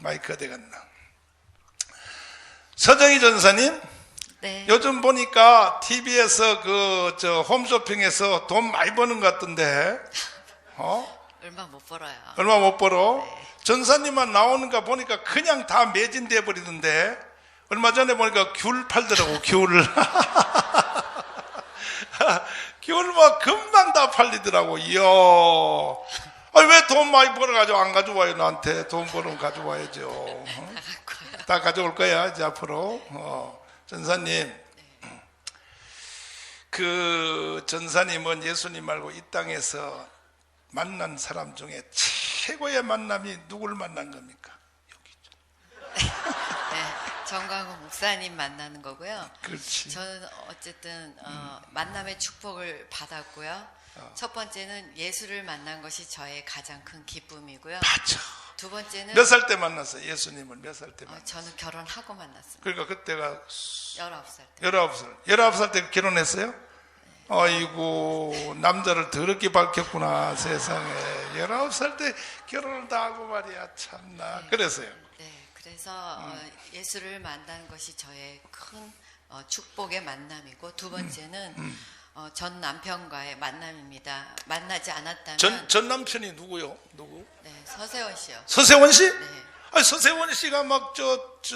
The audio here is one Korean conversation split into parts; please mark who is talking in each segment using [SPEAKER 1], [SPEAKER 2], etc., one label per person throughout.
[SPEAKER 1] 마이크 어디 갔나? 서정희 전사님,
[SPEAKER 2] 네.
[SPEAKER 1] 요즘 보니까 TV에서 홈쇼핑에서 돈 많이 버는 것 같던데,
[SPEAKER 2] 얼마 못 벌어요.
[SPEAKER 1] 얼마 못 벌어?
[SPEAKER 2] 네.
[SPEAKER 1] 전사님만 나오는가 보니까 그냥 다 매진돼 버리던데, 얼마 전에 보니까 귤 팔더라고, 귤을. 귤 막 금방 다 팔리더라고. 이야. 왜 돈 많이 벌어가지고 안 가져와요? 나한테 돈 벌으면 가져와야죠. 다 가져올 거야 이제 앞으로. 전사님, 그 전사님은 예수님 말고 이 땅에서 만난 사람 중에 최고의 만남이 누굴 만난 겁니까? 여기.
[SPEAKER 2] 네. 정광훈 목사님 만나는 거고요.
[SPEAKER 1] 그렇지.
[SPEAKER 2] 저는 어쨌든 만남의 축복을 받았고요. 첫 번째는 예수를 만난 것이 저의 가장 큰 기쁨이고요.
[SPEAKER 1] 맞아.
[SPEAKER 2] 두 번째는
[SPEAKER 1] 몇 살 때 만났어요? 예수님을 몇 살 때 만났어요?
[SPEAKER 2] 저는 결혼하고 만났습니다.
[SPEAKER 1] 그러니까 그때가
[SPEAKER 2] 19살 때.
[SPEAKER 1] 19살. 19살 때 결혼했어요? 아이고, 남자를 더럽게 밝혔구나, 세상에. 19살 때 결혼을 다 하고 말이야, 참나.
[SPEAKER 2] 네.
[SPEAKER 1] 그래서요.
[SPEAKER 2] 네, 그래서 예수를 만나는 것이 저의 큰 축복의 만남이고, 두 번째는 전 남편과의 만남입니다. 만나지 않았다면
[SPEAKER 1] 전 남편이 누구요? 누구?
[SPEAKER 2] 네, 서세원 씨요.
[SPEAKER 1] 서세원 씨?
[SPEAKER 2] 네.
[SPEAKER 1] 아니, 서세원 씨가 막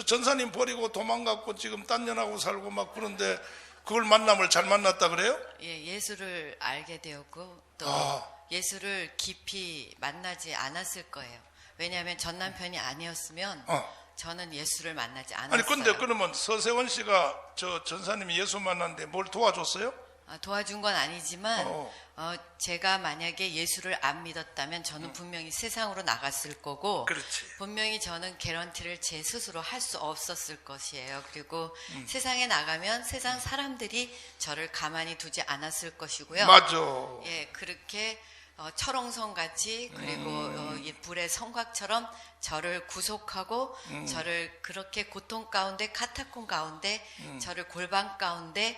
[SPEAKER 1] 전사님 버리고 도망갔고 지금 딴 년하고 살고 막 그런데 그걸 만남을 잘 만났다 그래요?
[SPEAKER 2] 예, 예수를 알게 되었고 또 예수를 깊이 만나지 않았을 거예요. 왜냐하면 전 남편이 아니었으면 저는 예수를 만나지 않았어요.
[SPEAKER 1] 아니, 근데 그러면 서세원 씨가 전사님이 예수 만났는데 뭘 도와줬어요?
[SPEAKER 2] 도와준 건 아니지만 제가 만약에 예수를 안 믿었다면 저는 분명히 세상으로 나갔을 거고
[SPEAKER 1] 그렇지.
[SPEAKER 2] 분명히 저는 개런티를 제 스스로 할 수 없었을 것이에요. 그리고 세상에 나가면 세상 사람들이 저를 가만히 두지 않았을 것이고요.
[SPEAKER 1] 맞아.
[SPEAKER 2] 예, 그렇게 철옹성 같이 그리고 이 불의 성곽처럼 저를 구속하고 저를 그렇게 고통 가운데 카타콤 가운데 저를 골방 가운데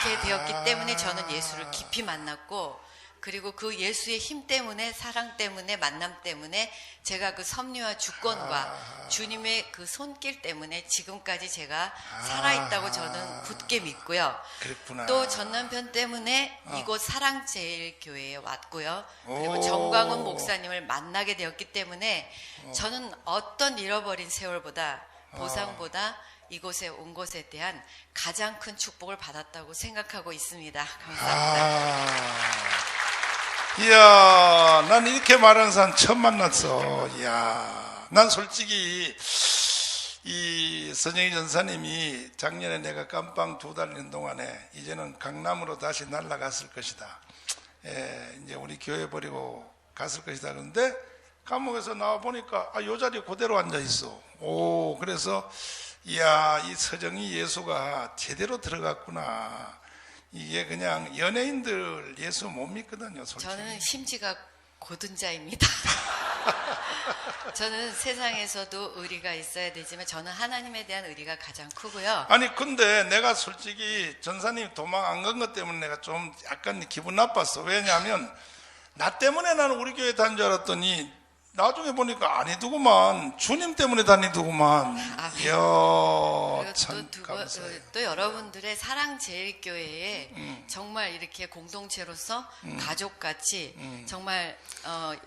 [SPEAKER 2] 놓게 되었기 때문에 저는 예수를 깊이 만났고 그리고 그 예수의 힘 때문에 사랑 때문에 만남 때문에 제가 그 섭리와 주권과 주님의 그 손길 때문에 지금까지 제가 살아있다고 저는 굳게 믿고요.
[SPEAKER 1] 그랬구나.
[SPEAKER 2] 또 전 남편 때문에 이곳 사랑제일교회에 왔고요. 그리고 정광훈 목사님을 만나게 되었기 때문에 저는 어떤 잃어버린 세월보다 보상보다 이곳에 온 것에 대한 가장 큰 축복을 받았다고 생각하고 있습니다. 감사합니다.
[SPEAKER 1] 이야, 난 이렇게 말하는 사람 처음 만났어. 이야, 난 솔직히 이 선영희 전사님이 작년에 내가 깜빵 2달인 동안에 이제는 강남으로 다시 날아갔을 것이다. 이제 우리 교회 버리고 갔을 것이다. 그런데 감옥에서 나와 보니까 요 자리에 그대로 앉아 있어. 오, 그래서 이야, 이 서정희 예수가 제대로 들어갔구나. 이게 그냥 연예인들 예수 못 믿거든요, 솔직히.
[SPEAKER 2] 저는 심지가 고든 자입니다. 저는 세상에서도 의리가 있어야 되지만 저는 하나님에 대한 의리가 가장 크고요.
[SPEAKER 1] 아니, 근데 내가 솔직히 전사님 도망 안 간 것 때문에 내가 좀 약간 기분 나빴어. 왜냐하면 나 때문에 나는 우리 교회 다닌 줄 알았더니 나중에 보니까 아니더구만. 주님 때문에 다니더구만. 이야, 참 감사해요.
[SPEAKER 2] 또 여러분들의 사랑제일교회에 정말 이렇게 공동체로서 가족같이 정말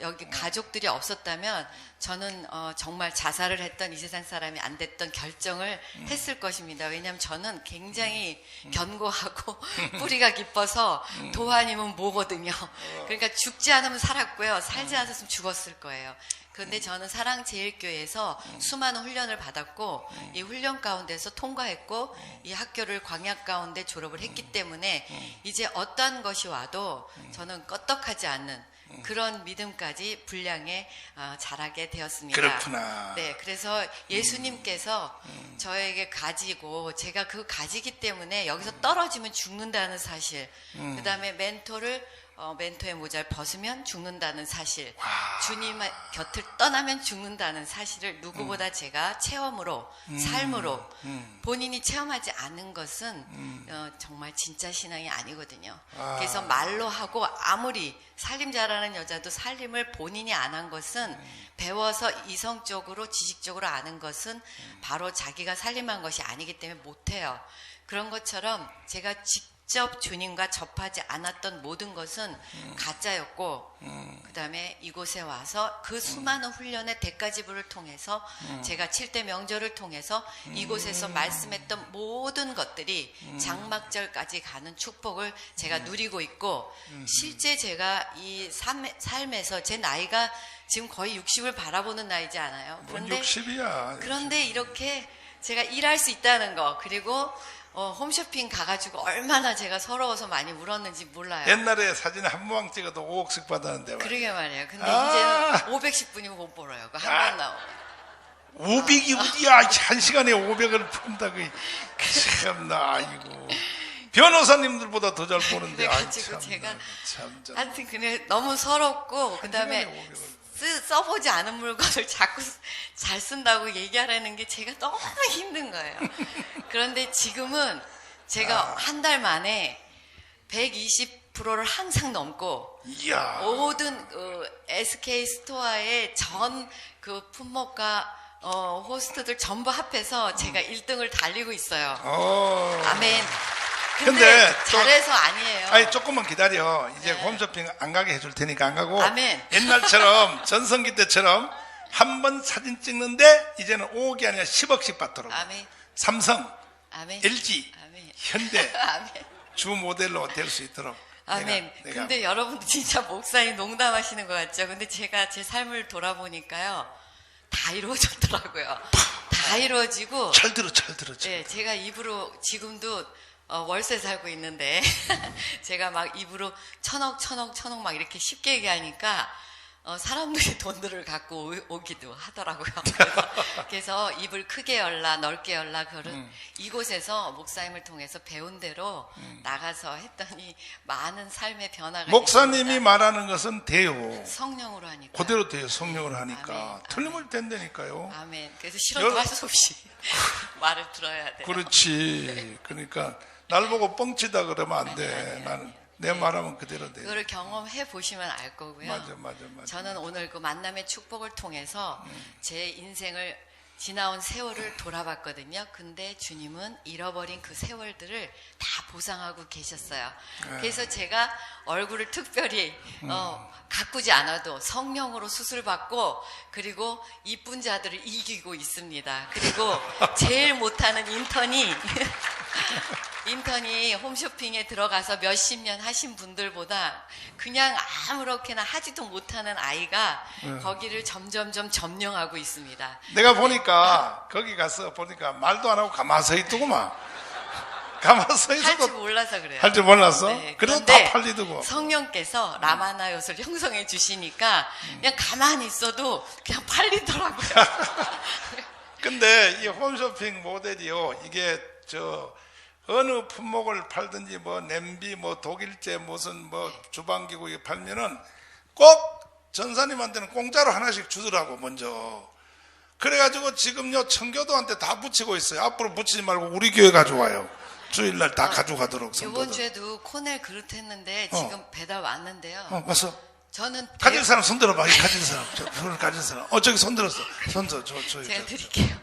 [SPEAKER 2] 여기 가족들이 없었다면 저는 정말 자살을 했던 이 세상 사람이 안 됐던 결정을 했을 것입니다. 왜냐하면 저는 굉장히 견고하고 뿌리가 깊어서 도화님은 뭐거든요. 그러니까 죽지 않으면 살았고요. 살지 않았으면 죽었을 거예요. 그런데 저는 사랑제일교회에서 수많은 훈련을 받았고 이 훈련 가운데서 통과했고 이 학교를 광야 가운데 졸업을 했기 때문에 이제 어떠한 것이 와도 저는 껐떡하지 않는 그런 믿음까지 분량에 자라게 되었습니다.
[SPEAKER 1] 그렇구나.
[SPEAKER 2] 네, 그래서 예수님께서 저에게 가지고 제가 그 가지기 때문에 여기서 떨어지면 죽는다는 사실, 그 다음에 멘토를 멘토의 모자를 벗으면 죽는다는 사실, 주님의 곁을 떠나면 죽는다는 사실을 누구보다 제가 체험으로, 삶으로 본인이 체험하지 않은 것은 정말 진짜 신앙이 아니거든요. 그래서 말로 하고 아무리 살림 잘하는 여자도 살림을 본인이 안 한 것은 배워서 이성적으로 지식적으로 아는 것은 바로 자기가 살림한 것이 아니기 때문에 못해요. 그런 것처럼 제가 직접 주님과 접하지 않았던 모든 것은 가짜였고 그 다음에 이곳에 와서 그 수많은 훈련의 대가지불을 통해서 제가 7대 명절을 통해서 이곳에서 말씀했던 모든 것들이 장막절까지 가는 축복을 제가 누리고 있고 실제 제가 이 삶에서 제 나이가 지금 거의 60을 바라보는 나이지 않아요.
[SPEAKER 1] 그런데 60이야.
[SPEAKER 2] 그런데 이렇게 제가 일할 수 있다는 거 그리고 홈쇼핑 가가지고 얼마나 제가 서러워서 많이 울었는지 몰라요.
[SPEAKER 1] 옛날에 사진 한 번 찍어도 5억씩 받았는데 말이야.
[SPEAKER 2] 그러게 말이에요. 근데 이제는 500씩 분이면 못 벌어요. 한 번 나오면.
[SPEAKER 1] 500이 어디야? 한 시간에 500을 푼다고. 참나, 아이고. 변호사님들보다 더 잘 보는데.
[SPEAKER 2] 그래가지고 제가 하여튼 그냥 너무 서럽고 그 다음에 써보지 않은 물건을 자꾸 잘 쓴다고 얘기하라는 게 제가 너무 힘든 거예요. 그런데 지금은 제가 한 달 만에 120%를 항상 넘고
[SPEAKER 1] 이야.
[SPEAKER 2] 모든 SK 스토어의 전 그 품목과 호스트들 전부 합해서 제가 1등을 달리고 있어요. 아멘. 근데 잘해서 아니에요.
[SPEAKER 1] 아니 조금만 기다려. 이제
[SPEAKER 2] 네.
[SPEAKER 1] 홈쇼핑 안 가게 해줄 테니까 안 가고.
[SPEAKER 2] 아멘.
[SPEAKER 1] 옛날처럼 전성기 때처럼 한 번 사진 찍는데 이제는 5억이 아니라 10억씩 받도록.
[SPEAKER 2] 아멘.
[SPEAKER 1] 삼성,
[SPEAKER 2] 아멘.
[SPEAKER 1] LG,
[SPEAKER 2] 아멘.
[SPEAKER 1] 현대
[SPEAKER 2] 아멘.
[SPEAKER 1] 주 모델로 될 수 있도록.
[SPEAKER 2] 아멘.
[SPEAKER 1] 내가
[SPEAKER 2] 근데 여러분 진짜 목사님 농담하시는 것 같죠? 근데 제가 제 삶을 돌아보니까요. 다 이루어졌더라고요. 다 이루어지고.
[SPEAKER 1] 잘 들어.
[SPEAKER 2] 네, 제가 입으로 지금도 월세 살고 있는데 제가 막 입으로 천억 막 이렇게 쉽게 얘기하니까 사람들이 돈들을 갖고 오기도 하더라고요. 그래서 입을 크게 열라 넓게 열라 그런 이곳에서 목사님을 통해서 배운 대로 나가서 했더니 많은 삶의 변화가
[SPEAKER 1] 목사님이
[SPEAKER 2] 있습니다.
[SPEAKER 1] 말하는 것은 돼요.
[SPEAKER 2] 성령으로 하니까
[SPEAKER 1] 그대로 돼요. 성령을 하니까.
[SPEAKER 2] 아멘,
[SPEAKER 1] 틀림을 된다니까요.
[SPEAKER 2] 아멘. 그래서 싫어도 할 수 없이 말을 들어야 돼요.
[SPEAKER 1] 그렇지. 그러니까 날 보고 뻥치다 그러면 안 돼. 나는 내 말하면 그대로 돼.
[SPEAKER 2] 그거를 경험해 보시면 알 거고요.
[SPEAKER 1] 맞아.
[SPEAKER 2] 저는 오늘 그 만남의 축복을 통해서 제 인생을 지나온 세월을 돌아봤거든요. 근데 주님은 잃어버린 그 세월들을 다 보상하고 계셨어요. 그래서 제가 얼굴을 특별히 가꾸지 않아도 성령으로 수술받고 그리고 이쁜 자들을 이기고 있습니다. 그리고 제일 못하는 인턴이 홈쇼핑에 들어가서 몇십 년 하신 분들보다 그냥 아무렇게나 하지도 못하는 아이가 거기를 점점점 점령하고 있습니다.
[SPEAKER 1] 내가 보니까 거기 가서 보니까 말도 안 하고 가만히 서 있더구만. 가만히 서
[SPEAKER 2] 할 줄
[SPEAKER 1] 있어도
[SPEAKER 2] 몰라서 그래요.
[SPEAKER 1] 할 줄 몰랐어?
[SPEAKER 2] 네,
[SPEAKER 1] 그래도
[SPEAKER 2] 그런데
[SPEAKER 1] 다 팔리더고.
[SPEAKER 2] 성령께서 라마나 엿을 형성해 주시니까 그냥 가만히 있어도 그냥 팔리더라고요.
[SPEAKER 1] 근데 이 홈쇼핑 모델이요. 이게 어느 품목을 팔든지 뭐 냄비 뭐 독일제 무슨 뭐 주방기구 이거 팔면은 꼭 전사님한테는 공짜로 하나씩 주더라고 먼저. 그래가지고 지금요 청교도한테 다 붙이고 있어요. 앞으로 붙이지 말고 우리 교회 가져와요. 주일날 다 가져가도록.
[SPEAKER 2] 이번 주에도 코넬 그릇 했는데 지금 배달 왔는데요.
[SPEAKER 1] 왔어?
[SPEAKER 2] 저는
[SPEAKER 1] 가질 사람 손 들어봐. 가질 사람. 손을 가질 사람. 저기 손 들었어.
[SPEAKER 2] 제가 드릴게요.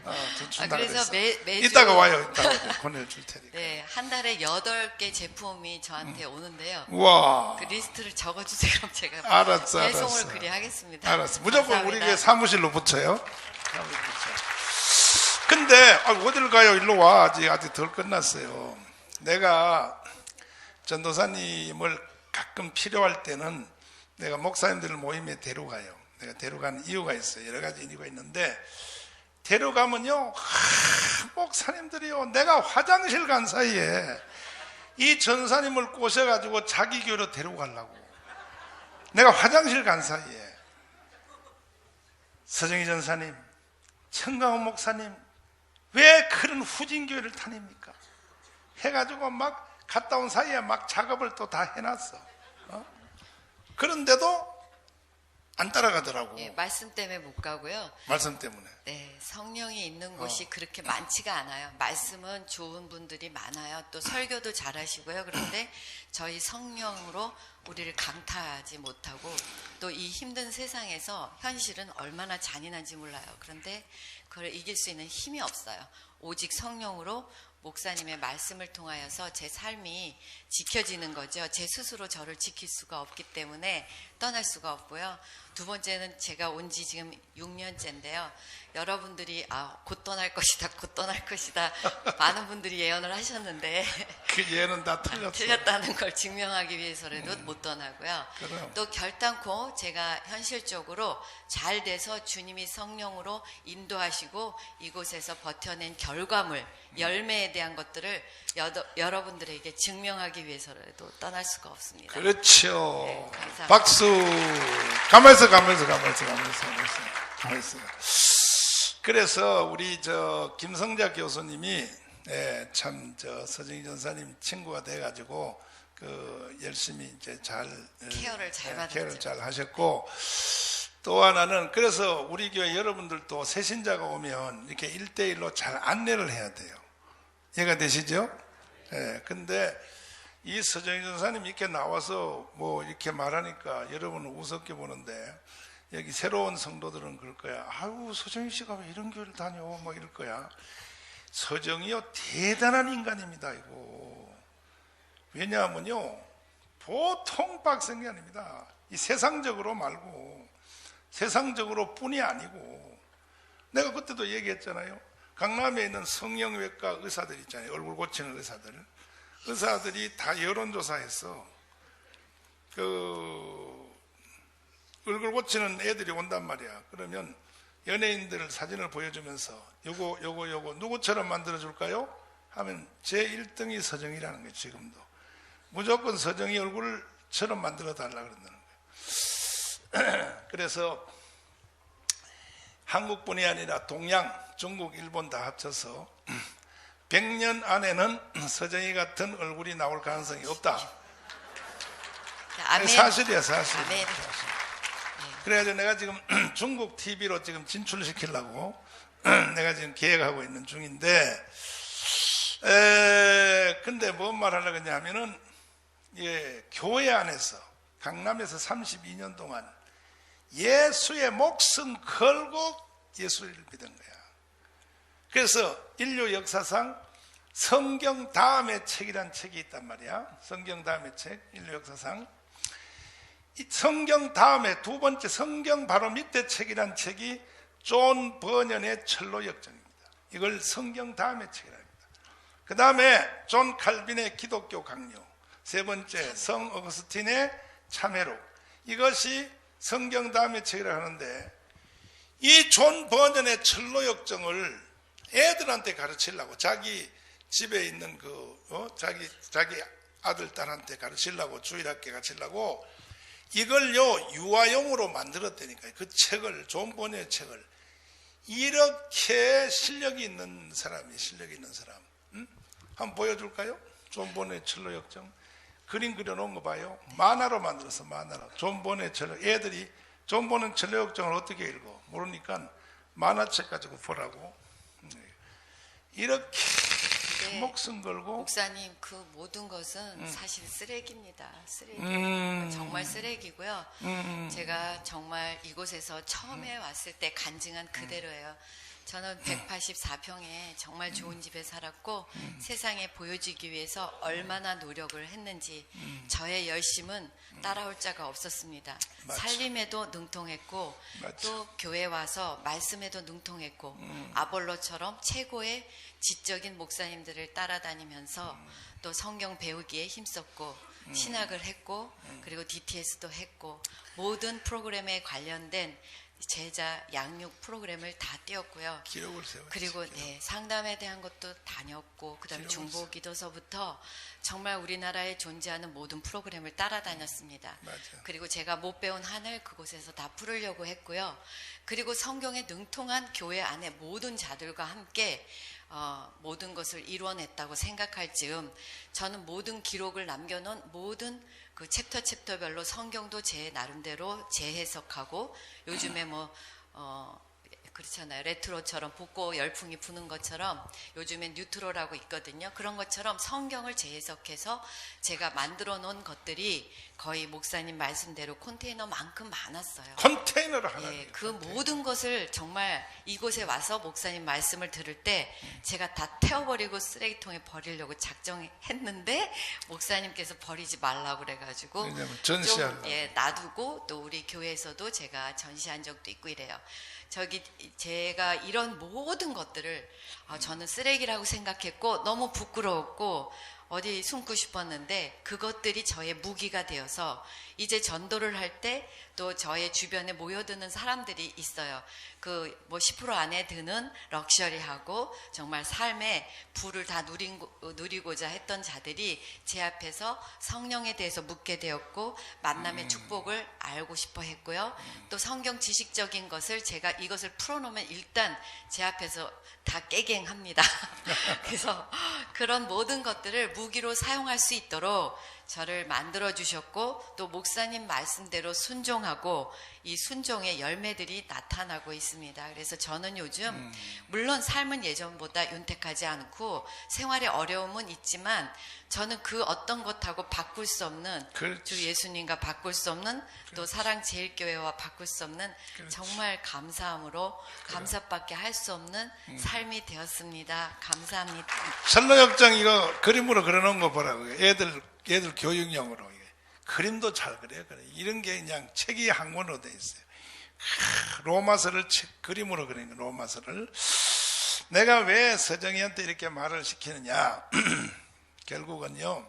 [SPEAKER 2] 그래서 매주
[SPEAKER 1] 이따가 와요. 이따가 보내줄 테니까.
[SPEAKER 2] 네, 한 달에 8개 제품이 저한테 오는데요.
[SPEAKER 1] 와.
[SPEAKER 2] 그 리스트를 적어주세요. 그럼 제가
[SPEAKER 1] 알았어.
[SPEAKER 2] 배송을 그리 하겠습니다.
[SPEAKER 1] 알았어. 무조건
[SPEAKER 2] 감사합니다.
[SPEAKER 1] 우리 교회 사무실로 붙여요. 근데 어딜 가요? 일로 와. 아직 덜 끝났어요. 내가 전도사님을 가끔 필요할 때는 내가 목사님들 모임에 데려가요. 내가 데려가는 이유가 있어요. 여러 가지 이유가 있는데 데려가면요, 목사님들이요, 내가 화장실 간 사이에 이 전사님을 꼬셔가지고 자기 교회로 데려가려고. 내가 화장실 간 사이에 서정희 전사님, 청강원 목사님, 왜 그런 후진교회를 다닙니까? 해가지고 막 갔다 온 사이에 막 작업을 또 다 해놨어. 그런데도 안 따라가더라고.
[SPEAKER 2] 예, 말씀 때문에 못 가고요.
[SPEAKER 1] 말씀 때문에.
[SPEAKER 2] 네, 성령이 있는 곳이 그렇게 많지가 않아요. 말씀은 좋은 분들이 많아요. 또 설교도 잘하시고요. 그런데 저희 성령으로 우리를 강타하지 못하고 또 이 힘든 세상에서 현실은 얼마나 잔인한지 몰라요. 그런데 그걸 이길 수 있는 힘이 없어요. 오직 성령으로 목사님의 말씀을 통하여서 제 삶이 지켜지는 거죠. 제 스스로 저를 지킬 수가 없기 때문에 떠날 수가 없고요. 두 번째는 제가 온 지 지금 6년째인데요. 여러분들이 곧 떠날 것이다, 곧 떠날 것이다. 많은 분들이 예언을 하셨는데
[SPEAKER 1] 그 예는 다 틀렸어.
[SPEAKER 2] 틀렸다는 걸 증명하기 위해서라도 못 떠나고요.
[SPEAKER 1] 그럼.
[SPEAKER 2] 또 결단코 제가 현실적으로 잘 돼서 주님이 성령으로 인도하시고 이곳에서 버텨낸 결과물, 열매에 대한 것들을 여러분들에게 증명하기 위해서라도 떠날 수가 없습니다.
[SPEAKER 1] 그렇죠.
[SPEAKER 2] 네, 감사합니다.
[SPEAKER 1] 박수. 가만있어. 그래서 우리 김성자 교수님이 참 서정희 전사님 친구가 돼가지고 열심히 이제
[SPEAKER 2] 케어를 잘 받았죠.
[SPEAKER 1] 케어를 잘 하셨고, 또 하나는 그래서 우리 교회 여러분들도 새신자가 오면 이렇게 1대1로 잘 안내를 해야 돼요. 이해가 되시죠? 근데 이 서정희 전사님 이렇게 나와서 뭐 이렇게 말하니까 여러분은 우습게 보는데, 여기 새로운 성도들은 그럴 거야. 아유, 서정희 씨가 왜 이런 교회를 다녀? 뭐 이럴 거야. 서정희요, 대단한 인간입니다, 이거. 왜냐하면요, 보통 박성이 아닙니다. 이 세상적으로 말고, 세상적으로 뿐이 아니고, 내가 그때도 얘기했잖아요. 강남에 있는 성형외과 의사들 있잖아요. 얼굴 고치는 의사들이 다 여론조사했어. 얼굴 고치는 애들이 온단 말이야. 그러면 연예인들 사진을 보여주면서 요거 누구처럼 만들어줄까요? 하면 제 1등이 서정희라는 거예요. 지금도 무조건 서정희 얼굴처럼 만들어 달라 그런다는 거예요. 그래서 한국뿐이 아니라 동양, 중국, 일본 다 합쳐서 100년 안에는 서정희 같은 얼굴이 나올 가능성이 없다.
[SPEAKER 2] 아멘.
[SPEAKER 1] 사실이야, 사실.
[SPEAKER 2] 아멘.
[SPEAKER 1] 그래가지고 내가 지금 중국 TV로 지금 진출시키려고 내가 지금 계획하고 있는 중인데, 근데 뭔 말하려고 했냐면은, 교회 안에서, 강남에서 32년 동안 예수의 목숨 걸고 예수를 믿은 거야. 그래서 인류 역사상 성경 다음의 책이란 책이 있단 말이야. 성경 다음의 책, 인류 역사상. 이 성경 다음에 두 번째 성경 바로 밑에 책이란 책이 존 버년의 철로역정입니다. 이걸 성경 다음의 책이랍니다. 그 다음에 존 칼빈의 기독교 강요, 세 번째 성 어거스틴의 참회록, 이것이 성경 다음의 책이라 하는데, 이 존 버년의 철로역정을 애들한테 가르치려고, 자기 집에 있는 자기 아들 딸한테 가르치려고, 주일학교 가르치려고 이걸요 유아용으로 만들었다니까요. 그 책을, 존 버년의 책을. 이렇게 실력이 있는 사람. 한번 보여줄까요? 존 버년의 철로역정. 그림 그려놓은 거 봐요. 만화로 만들었어, 만화로. 존 버년의 철로. 애들이 존 버년 철로역정을 어떻게 읽어? 모르니까 만화책 가지고 보라고. 이렇게 목숨 걸고.
[SPEAKER 2] 목사님, 그 모든 것은 사실 쓰레기입니다. 쓰레기. 정말 쓰레기고요. 제가 정말 이곳에서 처음에 왔을 때 간증한 그대로예요. 저는 184평에 정말 좋은 집에 살았고 세상에 보여지기 위해서 얼마나 노력을 했는지 저의 열심은 따라올 자가 없었습니다.
[SPEAKER 1] 맞죠.
[SPEAKER 2] 살림에도 능통했고
[SPEAKER 1] 맞죠.
[SPEAKER 2] 또 교회 와서 말씀에도 능통했고 아볼로처럼 최고의 지적인 목사님들을 따라다니면서 또 성경 배우기에 힘썼고 신학을 했고 그리고 DTS도 했고 모든 프로그램에 관련된 제자 양육 프로그램을 다 띄웠고요.
[SPEAKER 1] 기록을 세웠지.
[SPEAKER 2] 그리고 상담에 대한 것도 다녔고 그다음에 중보기도서부터 정말 우리나라에 존재하는 모든 프로그램을 따라다녔습니다.
[SPEAKER 1] 맞아.
[SPEAKER 2] 그리고 제가 못 배운 한을 그곳에서 다 풀으려고 했고요. 그리고 성경에 능통한 교회 안에 모든 자들과 함께 모든 것을 이루어냈다고 생각할 즈음 저는 모든 기록을 남겨놓은 모든 그 챕터별로 성경도 제 나름대로 재해석하고 요즘에 그렇잖아요. 레트로처럼 붓고 열풍이 부는 것처럼 요즘엔 뉴트로라고 있거든요. 그런 것처럼 성경을 재해석해서 제가 만들어 놓은 것들이 거의 목사님 말씀대로 컨테이너만큼 많았어요.
[SPEAKER 1] 컨테이너를 하나.
[SPEAKER 2] 예, 그 모든 것을 정말 이곳에 와서 목사님 말씀을 들을 때 제가 다 태워버리고 쓰레기통에 버리려고 작정했는데 목사님께서 버리지 말라고 그래가지고
[SPEAKER 1] 왜냐면 전시하려고.
[SPEAKER 2] 좀 놔두고 또 우리 교회에서도 제가 전시한 적도 있고 이래요. 제가 이런 모든 것들을 저는 쓰레기라고 생각했고 너무 부끄러웠고 어디 숨고 싶었는데 그것들이 저의 무기가 되어서 이제 전도를 할 때 또 저의 주변에 모여드는 사람들이 있어요. 그 10% 안에 드는 럭셔리하고 정말 삶의 부를 다 누리고자 했던 자들이 제 앞에서 성령에 대해서 묻게 되었고 만남의 축복을 알고 싶어 했고요. 또 성경 지식적인 것을 제가 이것을 풀어놓으면 일단 제 앞에서 다 깨갱합니다. 그래서 그런 모든 것들을 무기로 사용할 수 있도록 저를 만들어 주셨고 또 목사님 말씀대로 순종하고 이 순종의 열매들이 나타나고 있습니다. 그래서 저는 요즘 물론 삶은 예전보다 윤택하지 않고 생활에 어려움은 있지만 저는 그 어떤 것하고 바꿀 수 없는 주 예수님과 바꿀 수 없는 또 사랑제일교회와 바꿀 수 없는 정말 감사함으로 감사밖에 할 수 없는 삶이 되었습니다. 감사합니다.
[SPEAKER 1] 선로역장 이거 그림으로 그려놓은 거 보라고요. 애들 교육용으로. 그림도 잘 그려요. 이런 게 그냥 책이 한 권으로 돼 있어요. 로마서를 그림으로 그리는 거, 로마서를. 내가 왜 서정이한테 이렇게 말을 시키느냐. 결국은요,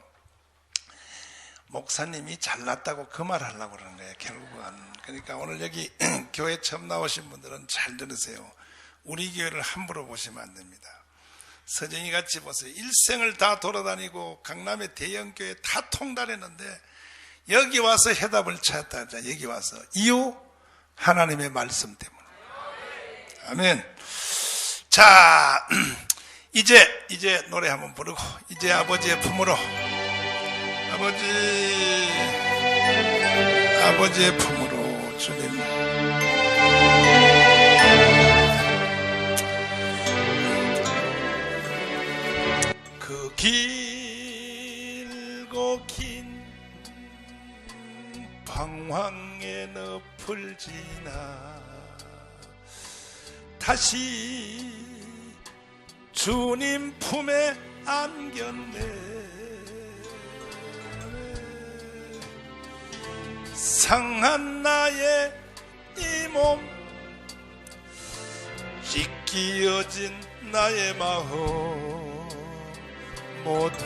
[SPEAKER 1] 목사님이 잘났다고 그 말 하려고 그러는 거예요, 결국은. 그러니까 오늘 여기 교회 처음 나오신 분들은 잘 들으세요. 우리 교회를 함부로 보시면 안 됩니다. 서정이 같이 보세요. 일생을 다 돌아다니고 강남의 대형교회 다 통달했는데 여기 와서 해답을 찾았다. 여기 와서. 이유? 하나님의 말씀 때문에. 아멘. 자, 이제 노래 한번 부르고, 이제 아버지의 품으로. 아버지의 품으로 주님. 그 길고 긴 방황의 늪을 지나 다시 주님 품에 안겼네. 상한 나의 이 몸, 찢기어진 나의 마음 모두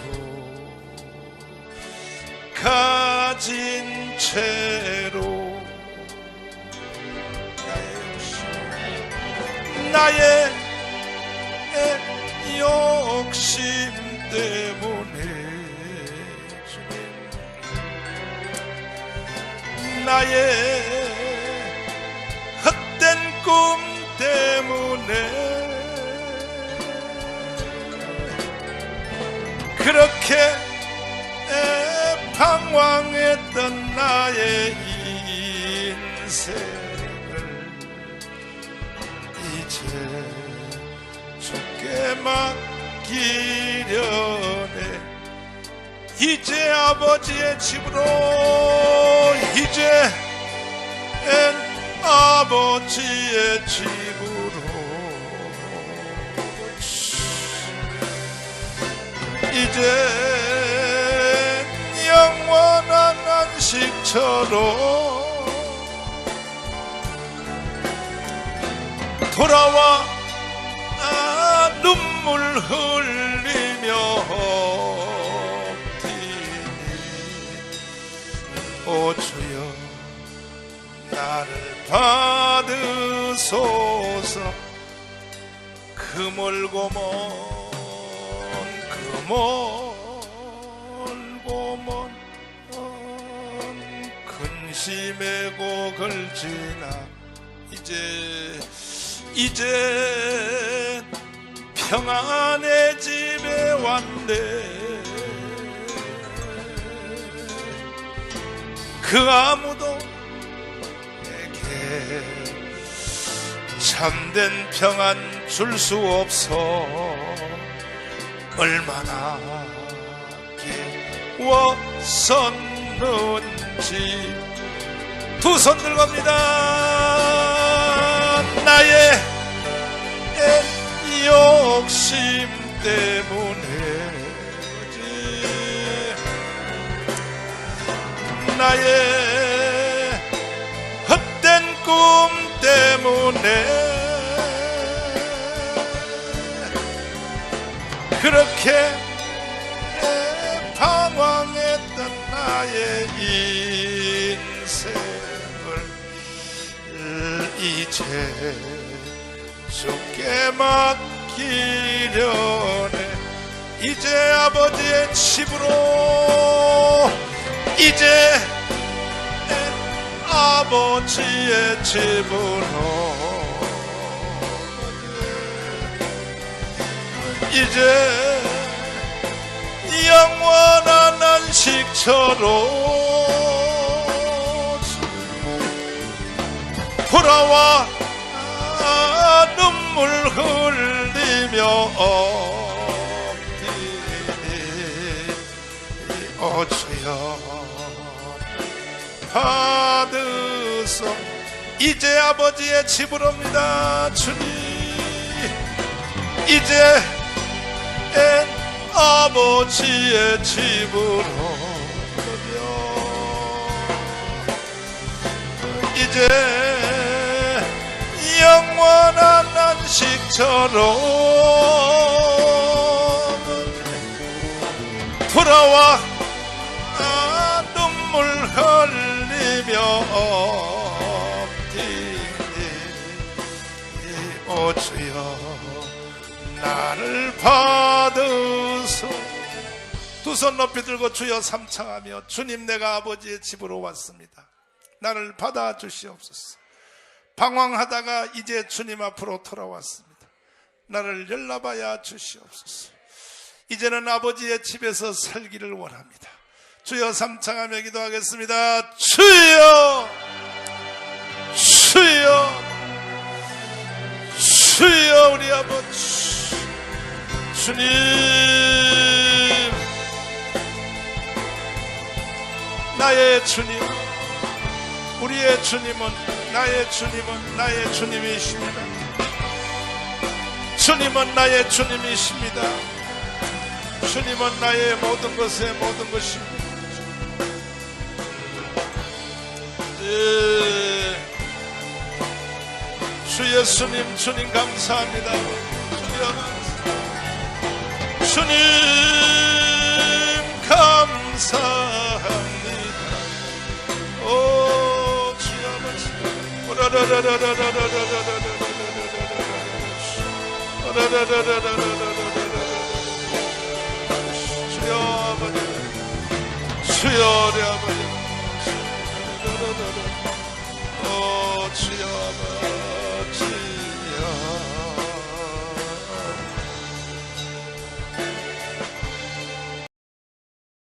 [SPEAKER 1] 가진 채로 나의 욕심 때문에 나의 헛된 꿈 때문에 그렇게 방황했던 나의 인생을 이제 주께 맡기려네. 이제 아버지의 집으로, 이제 아버지의 집으로, 이제 영원한 안식처로 돌아와 눈물 흘리며 오 주여 나를 받으소서. 그 멀고 먼 근심의 곡을 지나 이제 평안의 집에 왔네. 그 아무도 내게 참된 평안 줄 수 없어 얼마나 깨웠었는지. 두 손 들고갑니다. 나의 욕심 때문에, 나의 헛된 꿈 때문에 그렇게 방황했던 나의 인생을 이제 주께 맡기려네. 이제 아버지의 집으로, 이제 아버지의 집으로, 이제 영원한 안식처로 돌아와 눈물 흘리며 엎드리니 주여 받으소. 이제 아버지의 집으로 옵니다. 주님, 이제 아버지의 집으로 이제 영원한 안식처로 돌아와 눈물 흘리며 엎드리니 오 주여 나를 받으소. 두 손 높이 들고 주여 삼창하며, 주님, 내가 아버지의 집으로 왔습니다. 나를 받아 주시옵소서. 방황하다가 이제 주님 앞으로 돌아왔습니다. 나를 열라봐야 주시옵소서. 이제는 아버지의 집에서 살기를 원합니다. 주여 삼창하며 기도하겠습니다. 주여, 주여, 주여, 우리 아버지 주님, 나의 주님, 우리의 주님은, 나의 주님은 나의 주님이십니다. 주님은 나의 주님이십니다. 주님은 나의 모든 것의 모든 것입니다. 주 예수님, 주님 감사합니다. 주님 감사합니다. 오 주여 아버지, 주여 아버지, 주여